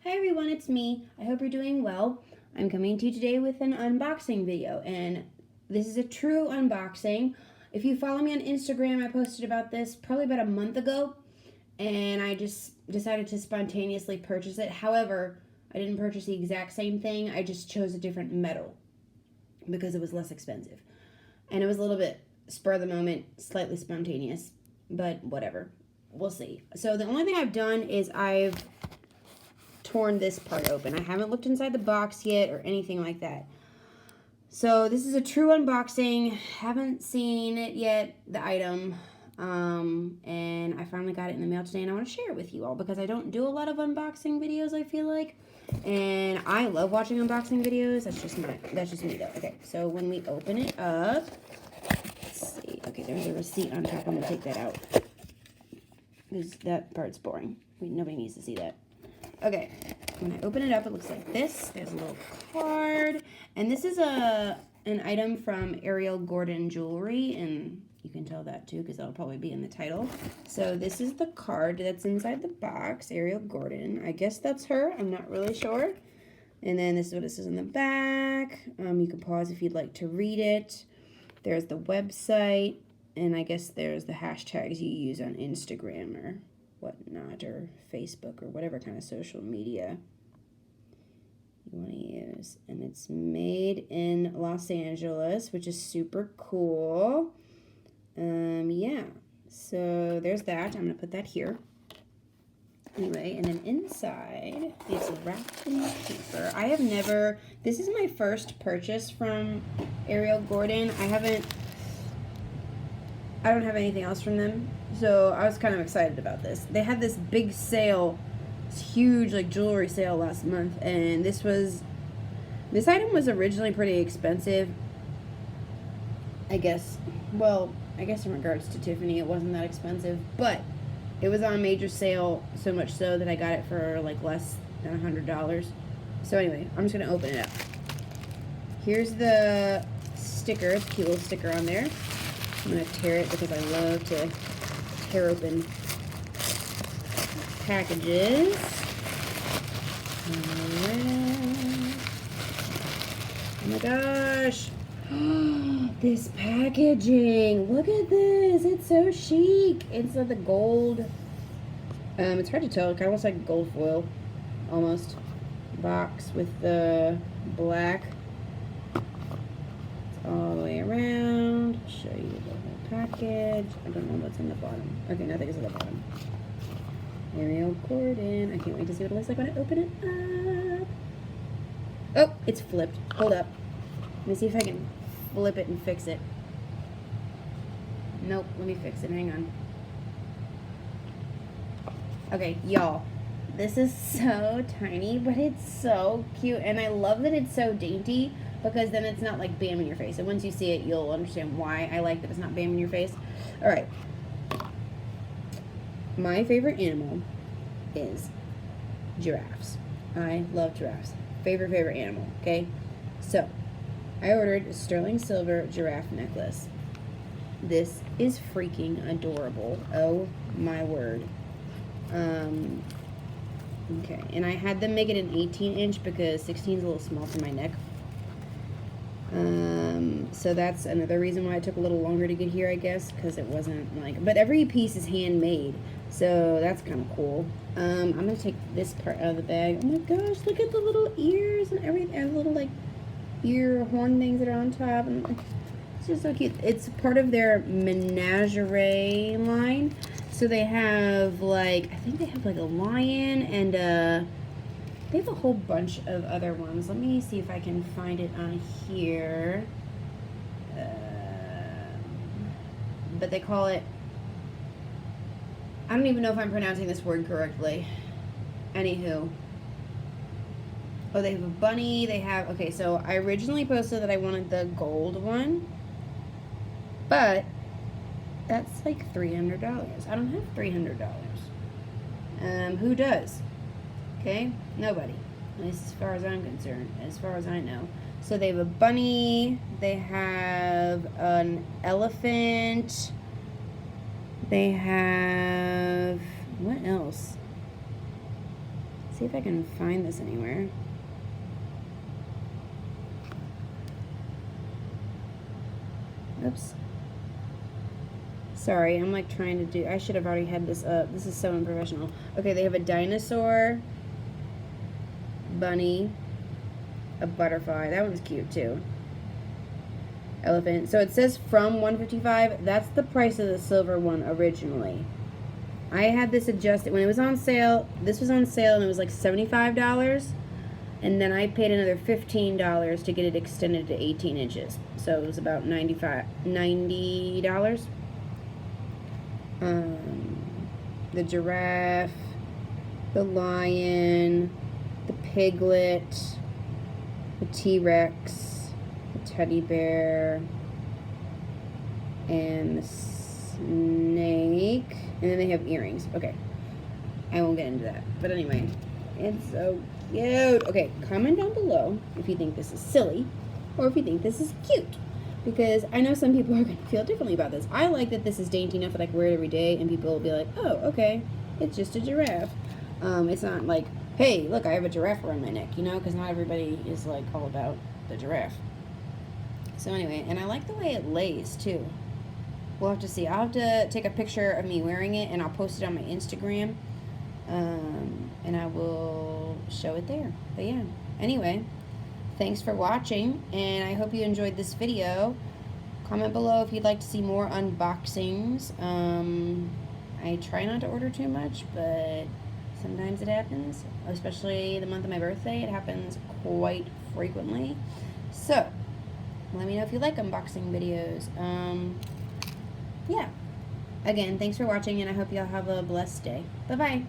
Hi everyone, it's me. I hope you're doing well. I'm coming to you today with an unboxing video, and this is a true unboxing. If you follow me on Instagram, I posted about this probably about a month ago, and I just decided to spontaneously purchase it. However, I didn't purchase the exact same thing. I just chose a different metal because it was less expensive. And it was a little bit spur of the moment, slightly spontaneous, but whatever. We'll see. So the only thing I've done is I've torn this part open. I haven't looked inside the box yet or anything like that. So this is a true unboxing. Haven't seen it yet, the item. And I finally got it in the mail today, and I want to share it with you all because I don't do a lot of unboxing videos, I feel like. And I love watching unboxing videos. That's just me though. Okay, so when we open it up, let's see. Okay, there's a receipt on top. I'm gonna take that out because that part's boring. Nobody needs to see that. Okay, when I open it up, it looks like this. There's a little card, and this is an item from Ariel Gordon Jewelry, and you can tell that too because that'll probably be in the title. So this is the card that's inside the box, Ariel Gordon. I guess that's her. I'm not really sure. And then this is what it says on the back. You can pause if you'd like to read it. There's the website, and I guess there's the hashtags you use on Instagram or whatnot, or Facebook, or whatever kind of social media you want to use. And it's made in Los Angeles, which is super cool. Yeah, so there's that. I'm gonna put that here. Anyway, and then inside it's wrapped in paper. I have never, this is my first purchase from Ariel Gordon. I don't have anything else from them, so I was kind of excited about this. They had this big sale, this huge like jewelry sale last month, and this item was originally pretty expensive. I guess in regards to Tiffany, it wasn't that expensive, but it was on a major sale, so much so that I got it for like less than $100. So anyway, I'm just gonna open it up. Here's the sticker. It's a cute little sticker on there. I'm going to tear it because I love to tear open packages. Alright. Oh my gosh. This packaging. Look at this. It's so chic. It's the gold. It's hard to tell. It kind of looks like gold foil. Almost. Box with the black all the way around. I'll show you the whole package. I don't know what's in the bottom. Okay, nothing is in the bottom. Ariel Gordon. I can't wait to see what it looks like when I open it up. Oh, it's flipped. Hold up. Let me see if I can flip it and fix it. Nope, let me fix it. Hang on. Okay, y'all. This is so tiny, but it's so cute. And I love that it's so dainty, because then it's not like bam in your face. And once you see it, you'll understand why I like that it's not bam in your face. All right. My favorite animal is giraffes. I love giraffes. Favorite animal, okay? So, I ordered a sterling silver giraffe necklace. This is freaking adorable. Oh my word. Okay, and I had them make it an 18-inch because 16 is a little small for my neck. So that's another reason why it took a little longer to get here, I guess, because it wasn't like, but every piece is handmade, so that's kind of cool. I'm gonna take this part out of the bag. Oh my gosh, look at the little ears and everything, and little like ear horn things that are on top, and it's just so cute. It's part of their menagerie line, so they have like, I think they have like a lion and they have a whole bunch of other ones. Let me see if I can find it on here. But they call it, I don't even know if I'm pronouncing this word correctly. Anywho. Oh, they have a bunny. They have, okay, so I originally posted that I wanted the gold one. But that's like $300. I don't have $300. Who does? Okay, nobody. At least as far as I'm concerned, as far as I know. So they have a bunny, they have an elephant, they have, what else? See if I can find this anywhere. Oops. Sorry, I'm like trying to do, I should have already had this up. This is so unprofessional. Okay, they have a dinosaur, bunny, a butterfly. That one's cute too. Elephant. So it says from $155. That's the price of the silver one originally. I had this adjusted when it was on sale. This was on sale and it was like $75. And then I paid another $15 to get it extended to 18 inches. So it was about $90. The giraffe, the lion, the piglet, the T-Rex, the teddy bear, and the snake. And then they have earrings. Okay. I won't get into that. But anyway, it's so cute. Okay, comment down below if you think this is silly or if you think this is cute. Because I know some people are going to feel differently about this. I like that this is dainty enough that I can wear it every day and people will be like, oh, okay, it's just a giraffe. It's not like, hey, look, I have a giraffe around my neck, you know, because not everybody is like all about the giraffe. So anyway, and I like the way it lays too. We'll have to see. I'll have to take a picture of me wearing it and I'll post it on my Instagram. And I will show it there. But yeah, anyway, thanks for watching and I hope you enjoyed this video. Comment below if you'd like to see more unboxings. I try not to order too much, but sometimes it happens, especially the month of my birthday. It happens quite frequently. So let me know if you like unboxing videos. Yeah, again, thanks for watching and I hope y'all have a blessed day. Bye bye.